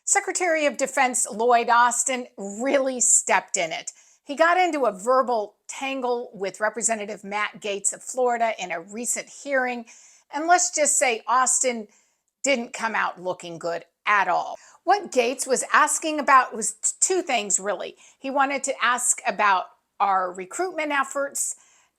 Secretary of Defense Lloyd Austin really stepped in it. He got into a verbal tangle with Representative Matt Gaetz of Florida in a recent hearing. And let's just say Austin didn't come out looking good at all. What Gaetz was asking about was two things, really. He wanted to ask about our recruitment efforts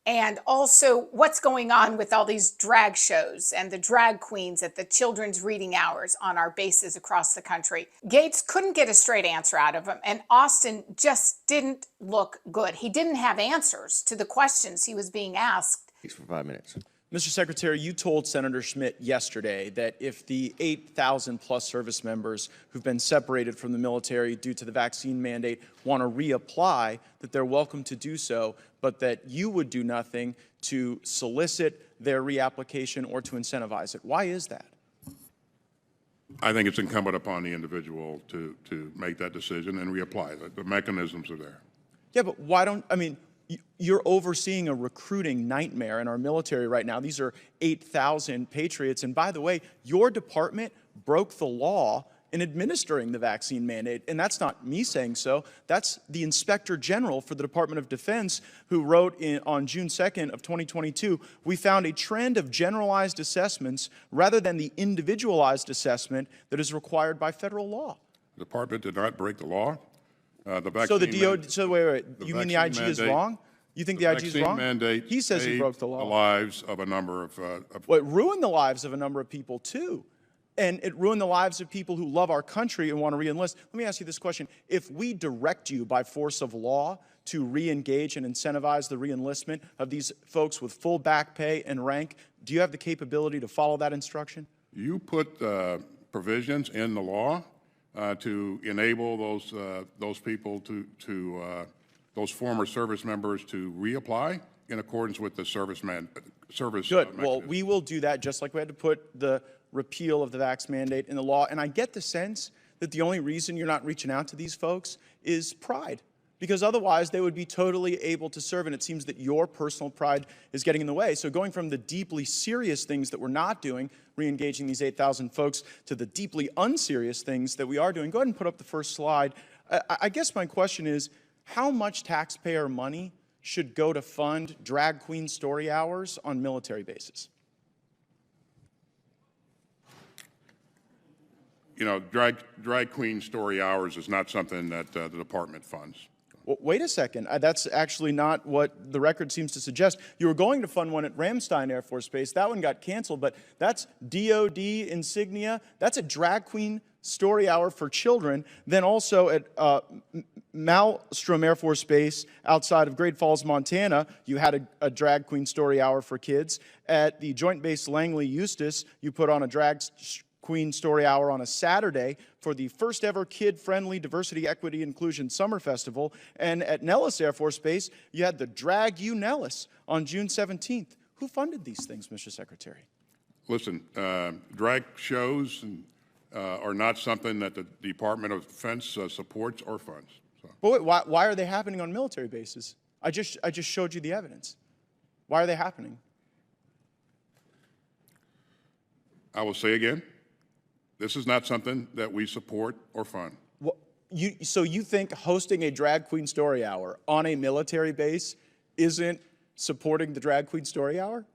and also what's going on with all these drag shows and the drag queens at the children's reading hours on our bases across the country. Gaetz couldn't get a straight answer out of him, and Austin just didn't look good. He didn't have answers to the questions he was being asked. Speaks for 5 minutes. Mr. Secretary, you told Senator Schmidt yesterday that if the 8,000 plus service members who've been separated from the military due to the vaccine mandate want to reapply, that they're welcome to do so, but that you would do nothing to solicit their reapplication or to incentivize it. Why is that? I think it's incumbent upon the individual to make that decision and reapply. The mechanisms are there. Yeah, but why don't, I mean, you're overseeing a recruiting nightmare in our military right now. These are 8,000 patriots. And by the way, your department broke the law in administering the vaccine mandate. And that's not me saying so. That's the Inspector General for the Department of Defense who wrote on June 2nd of 2022, we found a trend of generalized assessments rather than the individualized assessment that is required by federal law. The department did not break the law. So the DOD, so wait, you mean the IG is wrong? You think the IG is wrong? Mandate he says he broke the law. The lives of a number of well, it ruined the lives of a number of people too. And it ruined the lives of people who love our country and want to re-enlist. Let me ask you this question. If we direct you by force of law to re-engage and incentivize the re-enlistment of these folks with full back pay and rank, do you have the capability to follow that instruction? You put provisions in the law to enable those people those former service members to reapply in accordance with the service. Good. Well, we will do that just like we had to put the repeal of the vax mandate in the law. And I get the sense that the only reason you're not reaching out to these folks is pride, because otherwise they would be totally able to serve. And it seems that your personal pride is getting in the way. So going from the deeply serious things that we're not doing, re-engaging these 8,000 folks, to the deeply unserious things that we are doing, go ahead and put up the first slide. I guess my question is, how much taxpayer money should go to fund drag queen story hours on military bases? You know, drag queen story hours is not something that the department funds. Well, wait a second. That's actually not what the record seems to suggest. You were going to fund one at Ramstein Air Force Base. That one got canceled, but that's DOD insignia. That's a drag queen story hour for children. Then also at Malmstrom Air Force Base outside of Great Falls, Montana, you had a drag queen story hour for kids. At the Joint Base Langley Eustis, you put on a drag queen story hour on a Saturday for the first ever kid-friendly diversity, equity, inclusion summer festival. And at Nellis Air Force Base, you had the Drag You Nellis on June 17th. Who funded these things, Mr. Secretary? Listen, drag shows are not something that the Department of Defense supports or funds. So. But wait, why are they happening on military bases? I just showed you the evidence. Why are they happening? I will say again, this is not something that we support or fund. Well, so you think hosting a drag queen story hour on a military base isn't supporting the drag queen story hour?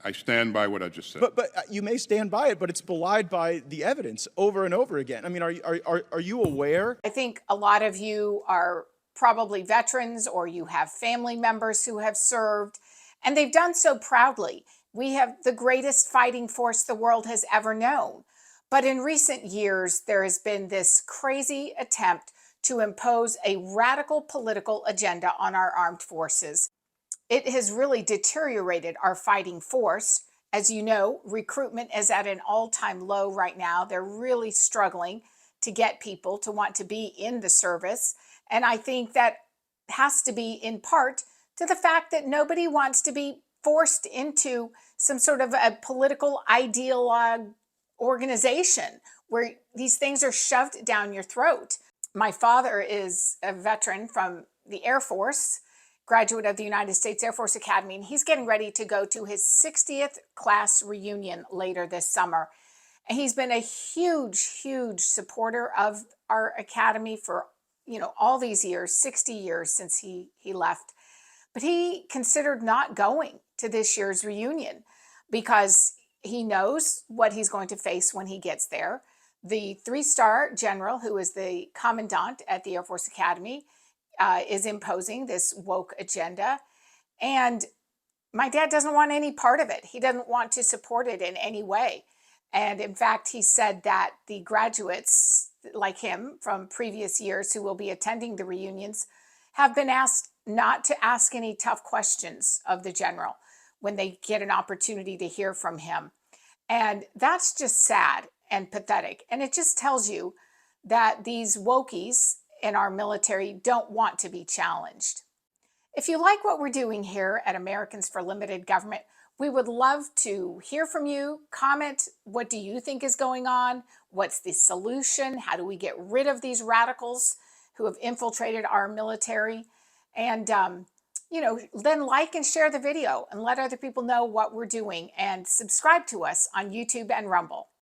I stand by what I just said. But you may stand by it, but it's belied by the evidence over and over again. I mean, are you aware? I think a lot of you are probably veterans, or you have family members who have served, and they've done so proudly. We have the greatest fighting force the world has ever known. But in recent years, there has been this crazy attempt to impose a radical political agenda on our armed forces. It has really deteriorated our fighting force. As you know, recruitment is at an all-time low right now. They're really struggling to get people to want to be in the service. And I think that has to be in part to the fact that nobody wants to be forced into some sort of a political ideologue organization where these things are shoved down your throat. My father is a veteran from the Air Force, graduate of the United States Air Force Academy, and he's getting ready to go to his 60th class reunion later this summer. And he's been a huge, huge supporter of our academy for, all these years, 60 years since he left. But he considered not going to this year's reunion because he knows what he's going to face when he gets there. The three-star general, who is the commandant at the Air Force Academy, is imposing this woke agenda. And my dad doesn't want any part of it. He doesn't want to support it in any way. And in fact, he said that the graduates like him from previous years who will be attending the reunions have been asked not to ask any tough questions of the general when they get an opportunity to hear from him. And that's just sad and pathetic. And it just tells you that these wokies in our military don't want to be challenged. If you like what we're doing here at Americans for Limited Government, we would love to hear from you. Comment, what do you think is going on? What's the solution? How do we get rid of these radicals who have infiltrated our military? And, then like and share the video and let other people know what we're doing, and subscribe to us on YouTube and Rumble.